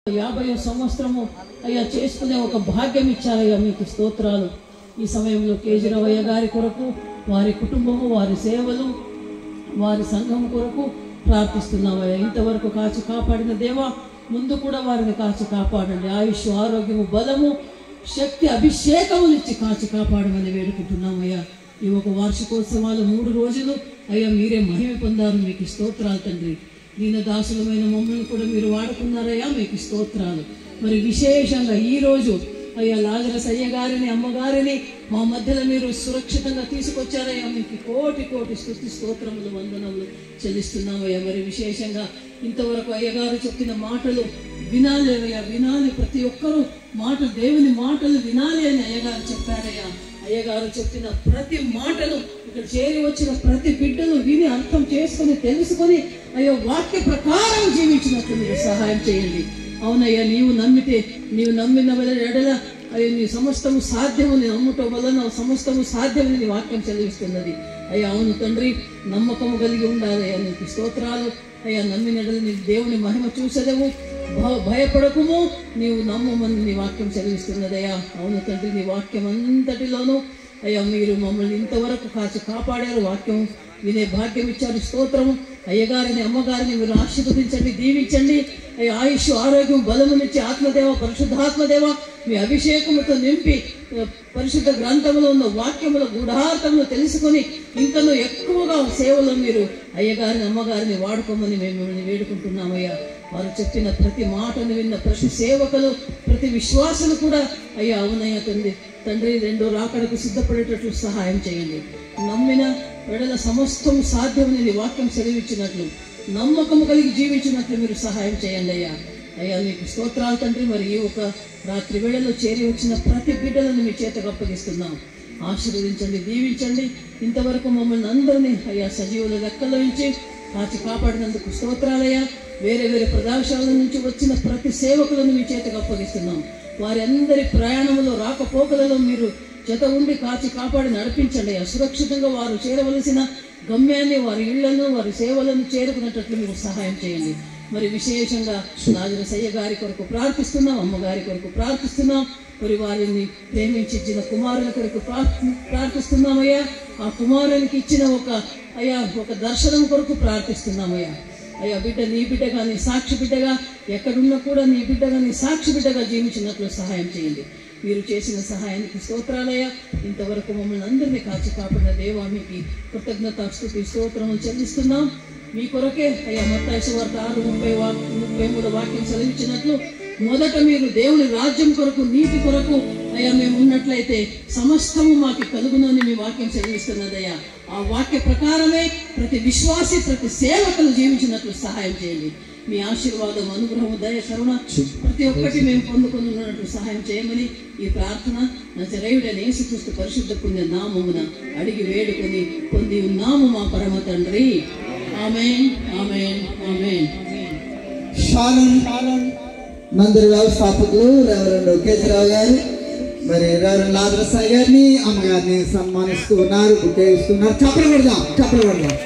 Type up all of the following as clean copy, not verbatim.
50వ సంవత్సరము అయ్యా చేసుకునే ఒక భాగ్యం ఇచ్చారయ్యా, మీకు స్తోత్రాలు. ఈ సమయంలో కేజీరావయ్య గారి కొరకు, వారి కుటుంబము, వారి సేవలు, వారి సంఘం కొరకు ప్రార్థిస్తున్నామయ్యా. ఇంతవరకు కాచి కాపాడిన దేవా, ముందు కూడా వారిని కాచి కాపాడండి. ఆయుష్, ఆరోగ్యము, బలము, శక్తి, అభిషేకమునిచ్చి కాచి కాపాడమని వేడుకుంటున్నామయ్యా. ఈ ఒక వార్షికోత్సవాలు 3 రోజులు అయ్యా మీరే మహిమ పొందారు, మీకు స్తోత్రాలు తండ్రి. దీనదాసులమైన మమ్మల్ని కూడా మీరు వాడుకున్నారయ్యా, మీకు స్తోత్రాలు. మరి విశేషంగా ఈరోజు అయ్యా లాజరస్ అయ్య గారిని, అమ్మగారిని మా మధ్యలో మీరు సురక్షితంగా తీసుకొచ్చారయ్యా, మీకు కోటి కోటి స్తుతి స్తోత్రములు, వందనములు చెల్లిస్తున్నామయ్యా. మరి విశేషంగా ఇంతవరకు అయ్యగారు చెప్పిన మాటలు వినాలి అయ్యా, వినాలి, ప్రతి ఒక్కరూ దేవుని మాటలు వినాలి అని అయ్యగారు చెప్పారయ్యా. అయ్యగారు చెప్పిన ప్రతి మాటలు ఇక్కడ చేరి వచ్చిన ప్రతి బిడ్డను విని అర్థం చేసుకొని తెలుసుకొని అయ్యో వాక్య ప్రకారం జీవించినట్లు మీరు సహాయం చేయండి. అవునయ్యా, నీవు నమ్మితే, నీవు నమ్మిన ఎడల అయ్యో నీ సమస్తము సాధ్యము, నీ నమ్ముటం వలన సమస్తము సాధ్యమని నీ వాక్యం చదివిస్తున్నది అయ్యా. అవును తండ్రి, నమ్మకము కలిగి ఉండాలయ్యా, నీకు స్తోత్రాలు అయ్యా. నమ్మిన ఎడల నీ దేవుని మహిమ చూసేదేవు, భయపడకుము, నీవు నమ్మమని నీ వాక్యం చదివిస్తున్నదయ్యా. అవును తండ్రి, నీ వాక్యం అంతటిలోనూ అయ్యా మీరు మమ్మల్ని ఇంతవరకు కాచి కాపాడారు, వాక్యం వినే భాగ్యం ఇచ్చారు, స్తోత్రము. అయ్యగారిని, అమ్మగారిని మీరు ఆశీర్వదించండి, దీవించండి అయ్యా. ఆయుష్, ఆరోగ్యం, బలమునిచ్చి ఆత్మదేవ, పరిశుద్ధాత్మదేవ మీ అభిషేకముతో నింపి పరిశుద్ధ గ్రంథములో ఉన్న వాక్యముల గూఢార్థములు తెలుసుకొని ఇంకనూ ఎక్కువగా సేవలో మీరు అయ్యగారిని, అమ్మగారిని వాడుకోమని మేము మిమ్మల్ని వేడుకుంటున్నామయ్యా. వారు చెప్పిన ప్రతి మాటను విన్న ప్రతి సేవకులు, ప్రతి విశ్వాసులు కూడా అయ్యా అవునయ్యా తండ్రి రెండో రాకడకు సిద్ధపడేటట్లు సహాయం చేయండి. నమ్మిన వెడల సమస్తం సాధ్యమని నీ వాక్యం సెలవిచ్చినట్లు నమ్మకము కలిగి జీవించినట్లు మీరు సహాయం చేయండి అయ్యా. అయ్యా మీకు స్తోత్రాలు తండ్రి. మరి ఈ ఒక రాత్రి వేళలో చేరి వచ్చిన ప్రతి బిడ్డలను మీ చేతకు అప్పగిస్తున్నాం. ఆశీర్వదించండి, దీవించండి. ఇంతవరకు మమ్మల్ని అందరినీ అయ్యా సజీవుల లెక్కలో నుంచి కాచి కాపాడినందుకు స్తోత్రాలయ్యా. వేరే వేరే ప్రదేశాల నుంచి వచ్చిన ప్రతి సేవకులను మీ చేతకు అప్పగిస్తున్నాం. వారి అందరి ప్రయాణంలో, రాకపోకలలో మీరు జత ఉండి కాచి కాపాడి నడిపించండి అయ్యా. సురక్షితంగా వారు చేరవలసిన గమ్యాన్ని, వారి ఇళ్లను, వారి సేవలను చేరుకునేటట్లు మీరు సహాయం చేయండి. మరి విశేషంగా లాజరస్ అయ్య గారి కొరకు ప్రార్థిస్తున్నాం, అమ్మగారి కొరకు ప్రార్థిస్తున్నాం. మరి వారిని ప్రేమించిన కుమారుల కొరకు ప్రార్థిస్తున్నామయ్యా. ఆ కుమారునికి ఇచ్చిన ఒక దర్శనం కొరకు ప్రార్థిస్తున్నామయ్యా. అయ్యా బిడ్డ నీ బిడ్డగా, నీ సాక్షి బిడ్డగా, ఎక్కడున్నా కూడా నీ బిడ్డగా, నీ సాక్షి బిడ్డగా జీవించినట్లు సహాయం చేయండి. మీరు చేసిన సహాయానికి స్తోత్రాలయ్యా. ఇంతవరకు మమ్మల్ని అందరినీ కాచి కాపాడిన దేవా మీకు కృతజ్ఞత, స్తుతి, స్తోత్రములు చెల్లిస్తున్నాం. మీ కొరకే అయ్యా మత్తయి సువార్త 6:33 వాక్యం చదివించినట్లు మొదట మీరు దేవుని రాజ్యం కొరకు, నీతి కొరకు అయ్యా మేము ఉన్నట్లయితే సమస్తము మాకు కలుగునని మీ వాక్యం చదివిస్తున్నదయ్యా. ఆ వాక్య ప్రకారమే ప్రతి విశ్వాసి, ప్రతి సేవకులు జీవించినట్లు సహాయం చేయండి. మీ ఆశీర్వాదం, అనుగ్రహము, దయ, కరుణ ప్రతి ఒక్కటి మేము పొందుకొని ఉన్నట్లు సహాయం చేయమని ఈ ప్రార్థన నజరేయుడైన యేసుక్రీస్తు పరిశుద్ధ పుణ్య నామమున అడిగి వేడుకొని పొంది ఉన్నాము మా పరమ తండ్రి. ఆమేన్, ఆమేన్, ఆమేన్. మందిర వ్యవస్థాపకులు రెవరెండ్ కేజీరావు గారు, మరి రెవరెండ్ లాజరస్ అయ్య గారిని, అమ్మగారిని సన్మానిస్తూ ఉన్నారు, బుకే ఇస్తున్నారు. చప్పలు కొడదాం.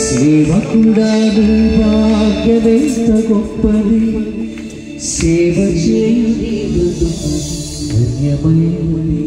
సేవకుడా నీ భాగ్యమెంత గొప్పది, సేవ చేయుని ధన్యమైనది.